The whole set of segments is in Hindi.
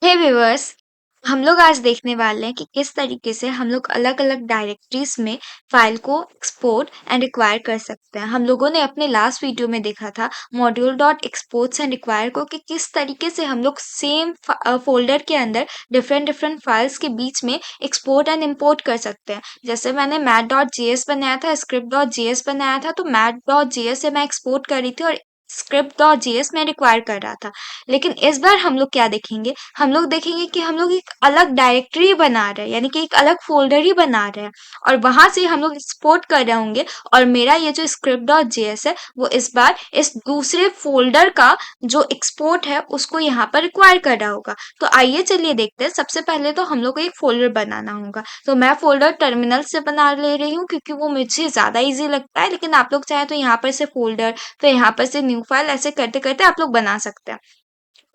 हे व्यूअर्स, हम लोग आज देखने वाले हैं कि किस तरीके से हम लोग अलग-अलग डायरेक्टरीज में फाइल को एक्सपोर्ट एंड रिक्वायर कर सकते हैं। हम लोगों ने अपने लास्ट वीडियो में देखा था module dot exports and require को कि किस तरीके से हम लोग सेम फोल्डर के अंदर डिफरेंट डिफरेंट फाइल्स के बीच में एक्सपोर्ट एंड इम्पोर्ट कर सकते हैं। जैसे मैंने मैथ डॉट जेएस बनाया था, स्क्रिप्ट डॉट जेएस बनाया था, तो मैथ डॉट जेएस से मैं एक्सपोर्ट कर रही थी और स्क्रिप्ट डॉट जेएस में रिक्वायर कर रहा था। लेकिन इस बार हम लोग क्या देखेंगे, हम लोग देखेंगे कि हम लोग एक अलग डायरेक्टरी बना रहे हैं, यानी कि एक अलग फोल्डर ही बना रहे हैं और वहां से हम लोग एक्सपोर्ट कर रहे होंगे। और मेरा ये जो स्क्रिप्ट डॉट जेएस है वो इस बार इस दूसरे फोल्डर का जो एक्सपोर्ट है उसको यहाँ पर रिक्वायर कर रहा होगा। तो आइए चलिए देखते हैं। सबसे पहले तो हम लोग को एक फोल्डर बनाना होगा। तो मैं फोल्डर टर्मिनल से बना ले रही हूँ क्योंकि वो मुझे ज्यादा इजी लगता है, लेकिन आप लोग चाहे तो यहाँ पर से फोल्डर, तो यहाँ पर से न्यू फाइल, ऐसे करते करते आप लोग बना सकते हैं।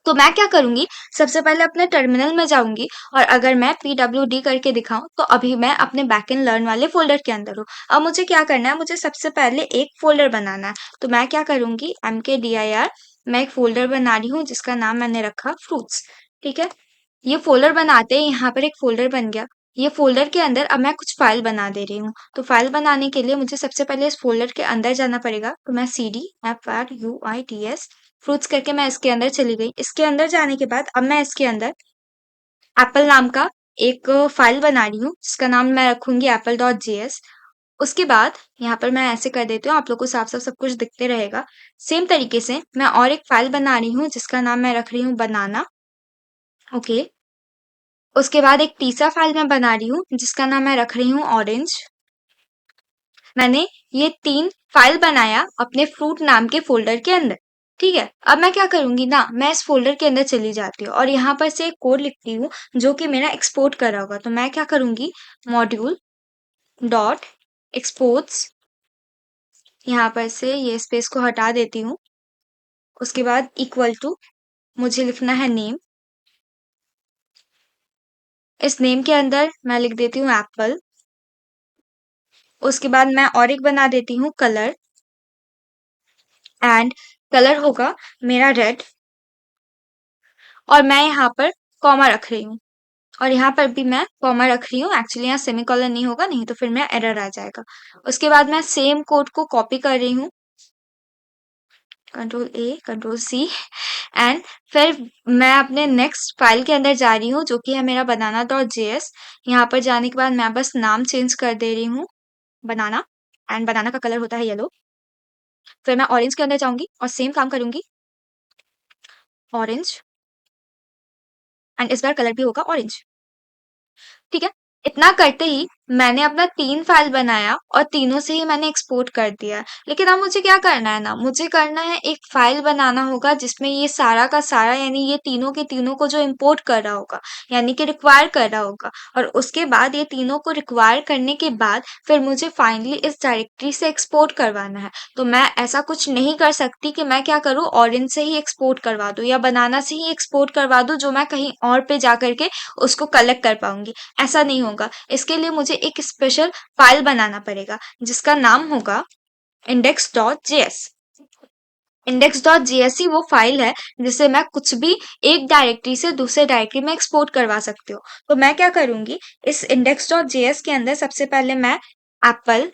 तो मैं क्या करूंगी, सबसे पहले अपने टर्मिनल में जाऊंगी और अगर मैं pwd करके दिखाऊं तो अभी मैं अपने बैक एंड लर्न वाले फोल्डर के अंदर हूँ। अब मुझे क्या करना है, मुझे सबसे पहले एक फोल्डर बनाना है। तो मैं क्या करूंगी, mkdir, मैं एक फोल्डर बना रही हूँ जिसका नाम मैंने रखा फ्रूट्स। ठीक है, ये फोल्डर बनाते ही यहाँ पर एक फोल्डर बन गया। ये फोल्डर के अंदर अब मैं कुछ फाइल बना दे रही हूँ। तो फाइल बनाने के लिए मुझे सबसे पहले इस फोल्डर के अंदर जाना पड़ेगा। तो मैं cd fruits फ्रूट्स करके मैं इसके अंदर चली गई। इसके अंदर जाने के बाद अब मैं इसके अंदर एप्पल नाम का एक फाइल बना रही हूँ जिसका नाम मैं रखूंगी apple डॉट जेएस। उसके बाद यहाँ पर मैं ऐसे कर देती हूँ, आप लोग को साफ साफ सब कुछ दिखते रहेगा। सेम तरीके से मैं और एक फाइल बना रही हूँ जिसका नाम मैं रख रही हूँ बनाना। ओके, उसके बाद एक तीसरा फाइल मैं बना रही हूँ जिसका नाम मैं रख रही हूँ ऑरेंज। मैंने ये 3 फाइल बनाया अपने फ्रूट नाम के फ़ोल्डर के अंदर। ठीक है? अब मैं क्या करूँगी ना, मैं इस फ़ोल्डर के अंदर चली जाती हूँ और यहाँ पर से एक कोड लिखती हूँ जो कि मेरा एक्सपोर्ट कर रहा होगा। तो मैं क्या करूँगी, मॉड्यूल डॉट एक्सपोर्ट्स, यहाँ पर से ये स्पेस को हटा देती हूँ। उसके बाद इक्वल टू, मुझे लिखना है नेम। इस नेम के अंदर मैं लिख देती हूँ एप्पल। उसके बाद मैं और एक बना देती हूँ कलर, एंड कलर होगा मेरा रेड। और मैं यहाँ पर कॉमा रख रही हूँ और यहाँ पर भी मैं कॉमा रख रही हूँ। एक्चुअली यहाँ सेमीकोलन नहीं होगा, नहीं तो फिर मेरा एरर आ जाएगा। उसके बाद मैं सेम कोड को कॉपी कर रही हूँ, control A control C, and फिर मैं अपने नेक्स्ट फाइल के अंदर जा रही हूँ जो कि है मेरा बनाना डॉट जेएस। यहाँ पर जाने के बाद मैं बस नाम चेंज कर दे रही हूँ बनाना, एंड बनाना का कलर होता है येलो। फिर मैं ऑरेंज के अंदर जाऊंगी और सेम काम करूंगी, ऑरेंज, एंड इस बार कलर भी होगा ऑरेंज। ठीक है, इतना करते ही मैंने अपना 3 फाइल बनाया और तीनों से ही मैंने एक्सपोर्ट कर दिया। लेकिन अब मुझे क्या करना है ना, मुझे करना है एक फाइल बनाना होगा जिसमें ये सारा का सारा, यानी ये तीनों के तीनों को जो इंपोर्ट कर रहा होगा, यानी कि रिक्वायर कर रहा होगा। और उसके बाद ये तीनों को रिक्वायर करने के बाद फिर मुझे फाइनली इस डायरेक्टरी से एक्सपोर्ट करवाना है। तो मैं ऐसा कुछ नहीं कर सकती कि मैं क्या करूँ, ऑरेंज से ही एक्सपोर्ट करवा दूँ या बनाना से ही एक्सपोर्ट करवा दूँ जो मैं कहीं और पे जा करके उसको कलेक्ट कर पाऊंगी। ऐसा नहीं होगा। इसके लिए मुझे एक स्पेशल फाइल बनाना पड़ेगा जिसका नाम होगा index.js। index.js ही वो फाइल है जिसे मैं कुछ भी एक डायरेक्टरी से दूसरे डायरेक्टरी में एक्सपोर्ट करवा सकती हूँ। तो मैं क्या करूंगी, इस index.js के अंदर सबसे पहले मैं एप्पल,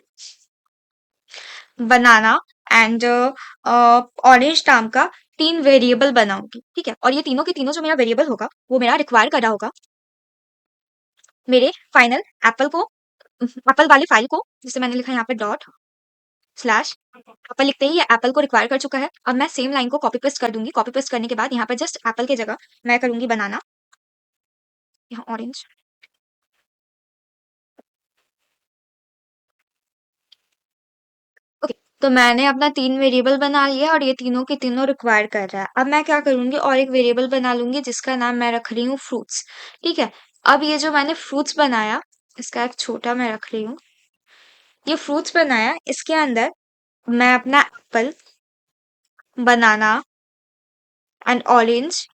बनाना एंड ऑरेंज नाम का 3 वेरिएबल बनाऊंगी। ठीक है, और ये तीनों के तीनों जो मेरा वेरिएबल होगा वो मेरा रिक्वायर कर रहा होगा मेरे फाइनल एप्पल को, एप्पल वाले फाइल को, जिसे मैंने लिखा है यहाँ पे डॉट स्लैश एप्पल। लिखते ही ये एप्पल को रिक्वायर कर चुका है। अब मैं सेम लाइन को कॉपी पेस्ट कर दूंगी। कॉपी पेस्ट करने के बाद यहाँ पर जस्ट एप्पल की जगह मैं करूंगी बनाना, यहाँ ऑरेंज। ओके, तो मैंने अपना 3 वेरिएबल बना लिया और ये तीनों के तीनों रिक्वायर कर रहा है। अब मैं क्या करूंगी, और एक वेरिएबल बना लूंगी जिसका नाम मैं रख रही हूँ फ्रूट्स। ठीक है, अब ये जो मैंने फ्रूट्स बनाया, इसका एक छोटा मैं रख रही हूँ। ये फ्रूट्स बनाया, इसके अंदर मैं अपना एप्पल, बनाना एंड ऑरेंज,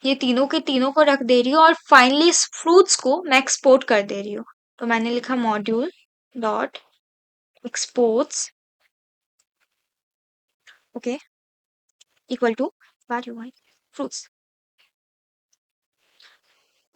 ये तीनों के तीनों को रख दे रही हूँ और फाइनली इस फ्रूट्स को मैं एक्सपोर्ट कर दे रही हूँ। तो मैंने लिखा module dot exports, okay, equal to fruits.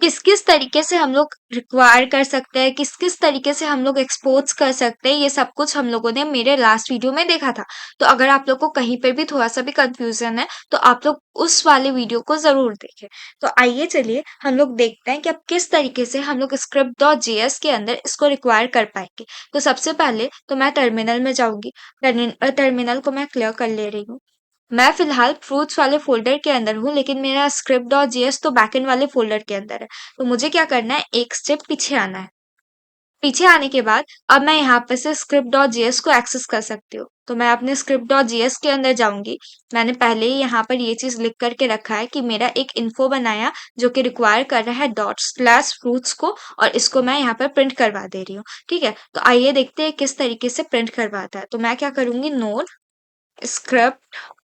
किस-किस तरीके से हम लोग रिक्वायर कर सकते हैं, किस-किस तरीके से हम लोग एक्सपोर्ट्स कर सकते हैं, ये सब कुछ हम लोगों ने मेरे लास्ट वीडियो में देखा था। तो अगर आप लोग को कहीं पे भी थोड़ा-सा भी कन्फ्यूज़न है, तो आप लोग उस वाले वीडियो को ज़रूर देखें। तो आइए चलिए हम लोग देखते हैं कि अब किस तरीके से हम लोग script.js के अंदर इसको रिक्वायर कर पाएँगे। तो सबसे पहले तो मैं टर्मिनल में जाऊँगी, टर्मिनल को मैं क्लियर कर ले रही हूँ। मैं फ़िलहाल फ्रूट्स वाले फ़ोल्डर के अंदर हूँ, लेकिन मेरा script.js तो बैकएंड वाले फ़ोल्डर के अंदर है। तो मुझे क्या करना है, एक स्टेप पीछे आना है। पीछे आने के बाद अब मैं यहाँ पे से script.js को एक्सेस कर सकती हूँ। तो मैं अपने script.js के अंदर जाऊँगी। मैंने पहले ही यहाँ पर ये चीज़ लिख कर के रखा है कि मेरा एक इन्फो बनाया जो कि रिक्वायर कर रहा है डॉट स्लैश फ्रूट्स को, और इसको मैं यहाँ पर प्रिंट करवा दे रही हूँ। ठीक है? तो आइए देखते हैं किस तरीके से प्रिंट करवाता है। तो मैं क्या करूँगी, नोड script.js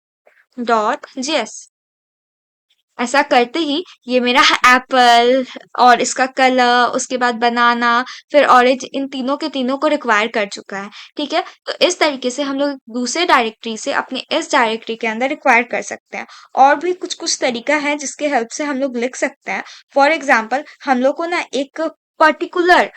ऐसा करते ही ये मेरा एप्पल और इसका कलर, उसके बाद बनाना, फिर ऑरेंज, इन तीनों के तीनों को रिक्वायर कर चुका है। ठीक है? तो इस तरीके से हम लोग दूसरे डायरेक्टरी से अपने इस डायरेक्टरी के अंदर रिक्वायर कर सकते हैं। और भी कुछ कुछ तरीका है जिसके हेल्प से हम लोग लिख सकते हैं। फॉर एग्जाम्पल हम लोग को ना एक पर्टिकुलर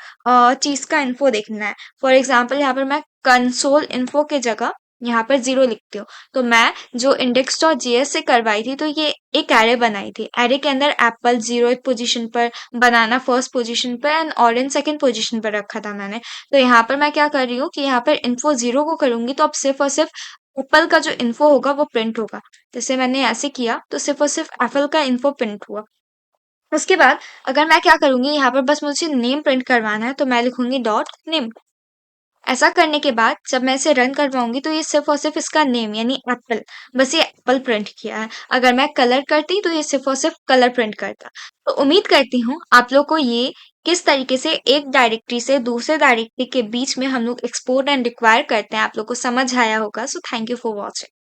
चीज का इन्फो देखना है। फॉर एग्जाम्पल यहाँ पर मैं कंसोल इन्फो के जगह यहाँ पर 0 लिखती हूँ। तो मैं जो index.js से करवाई थी, तो ये एक एरे बनाई थी। एरे के अंदर एप्पल 0th पोजीशन पर, बनाना फर्स्ट पोजीशन पर एंड ऑरेंज सेकंड पोजीशन पर रखा था मैंने। तो यहाँ पर मैं क्या कर रही हूँ कि यहाँ पर इन्फो 0 को करूंगी, तो अब सिर्फ और सिर्फ एप्पल का जो इन्फो होगा वो प्रिंट होगा। जैसे मैंने ऐसे किया तो सिर्फ और सिर्फ एप्पल का इन्फो प्रिंट हुआ। उसके बाद अगर मैं क्या करूंगी, यहाँ पर बस मुझे नेम प्रिंट करवाना है, तो मैं लिखूंगी डॉट नेम। ऐसा करने के बाद जब मैं इसे रन करवाऊंगी, तो ये सिर्फ और सिर्फ इसका नेम यानी एप्पल, बस ये एप्पल प्रिंट किया है। अगर मैं कलर करती तो ये सिर्फ और सिर्फ कलर प्रिंट करता। तो उम्मीद करती हूँ आप लोग को ये किस तरीके से एक डायरेक्टरी से दूसरे डायरेक्टरी के बीच में हम लोग एक्सपोर्ट एंड रिक्वायर करते हैं, आप लोग को समझ आया होगा। So thank you for watching.